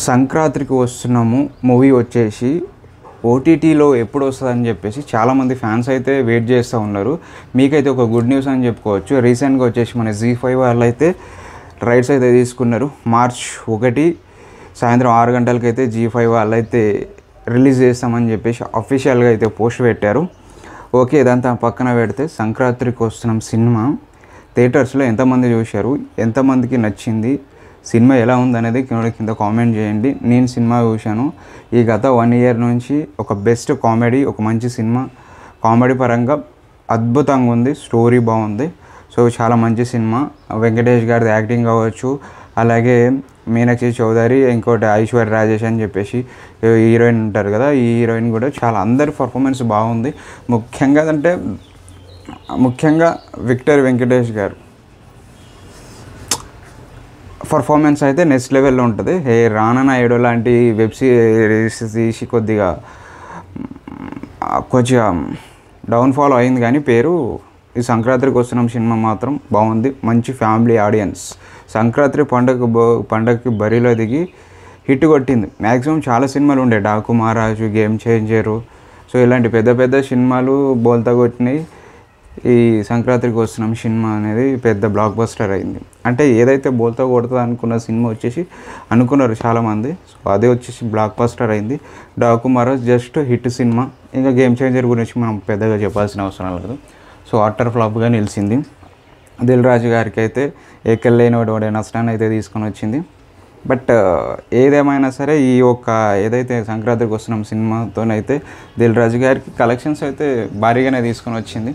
సంక్రాంతికి వస్తున్నాము మూవీ వచ్చేసి ఓటీటీలో ఎప్పుడు వస్తుందని చెప్పేసి చాలామంది ఫ్యాన్స్ అయితే వెయిట్ చేస్తూ ఉన్నారు. మీకైతే ఒక గుడ్ న్యూస్ అని చెప్పుకోవచ్చు. రీసెంట్గా వచ్చేసి మన ZEE5 వాళ్ళు అయితే రైట్స్ అయితే తీసుకున్నారు. మార్చ్ 1 సాయంత్రం 6 గంటలకైతే ZEE5 వాళ్ళు అయితే రిలీజ్ చేస్తామని చెప్పేసి అఫీషియల్గా అయితే పోస్ట్ పెట్టారు. ఓకే, ఇదంతా పక్కన పెడితే సంక్రాంతికి వస్తున్నాం సినిమా థియేటర్స్లో ఎంతమంది చూశారు, ఎంతమందికి నచ్చింది, సినిమా ఎలా ఉందనేది కింద కామెంట్ చేయండి. నేను సినిమా చూశాను. ఈ గత 1 ఇయర్ నుంచి ఒక బెస్ట్ కామెడీ, ఒక మంచి సినిమా, కామెడీ పరంగా అద్భుతంగా ఉంది, స్టోరీ బాగుంది. సో చాలా మంచి సినిమా. వెంకటేష్ గారిది యాక్టింగ్ కావచ్చు, అలాగే మీనాక్షి చౌదరి, ఇంకోటి ఐశ్వర్య రాజేష్ అని చెప్పేసి హీరోయిన్ ఉంటారు కదా, ఈ హీరోయిన్ కూడా చాలా అందరి పర్ఫార్మెన్స్ బాగుంది. ముఖ్యంగా విక్టర్ వెంకటేష్ గారు పర్ఫార్మెన్స్ అయితే నెక్స్ట్ లెవెల్లో ఉంటుంది. రానా నాయుడు లాంటి వెబ్ సిరీస్ తీసి కొంచెం డౌన్ఫాల్ అయింది, కానీ పేరు ఈ సంక్రాంతికి వస్తున్నాం సినిమా మాత్రం బాగుంది. మంచి ఫ్యామిలీ ఆడియన్స్. సంక్రాంతి పండగకి బరిలో దిగి హిట్ కొట్టింది. మ్యాక్సిమం చాలా సినిమాలు ఉండే, డాకు మహారాజు, గేమ్ చేంజరు, సో ఇలాంటి పెద్ద పెద్ద సినిమాలు బోల్తా కొట్టినాయి. ఈ సంక్రాంతికి వస్తున్నాం సినిమా అనేది పెద్ద బ్లాక్ బస్టర్ అయింది. అంటే ఏదైతే బోల్తా కొడుతుంది అనుకున్న సినిమా వచ్చేసి అనుకున్నారు చాలామంది, సో అదే వచ్చేసి బ్లాక్ బస్టర్ అయింది. Daaku Maharaj just hit cinema. ఇంకా గేమ్ చేంజర్ గురించి మనం పెద్దగా చెప్పాల్సిన అవసరం లేదు. సో అట్టర్ ఫ్లాప్గా నిలిచింది. దిల్ రాజు గారికి అయితే ఎక్కలేని నష్టాన్ని అయితే తీసుకొని వచ్చింది. బట్ ఏదేమైనా సరే ఈ ఒక్క ఏదైతే సంక్రాంతికి వస్తున్నాం సినిమాతోనైతే దిల్ రాజు గారికి కలెక్షన్స్ అయితే భారీగానే తీసుకొని వచ్చింది.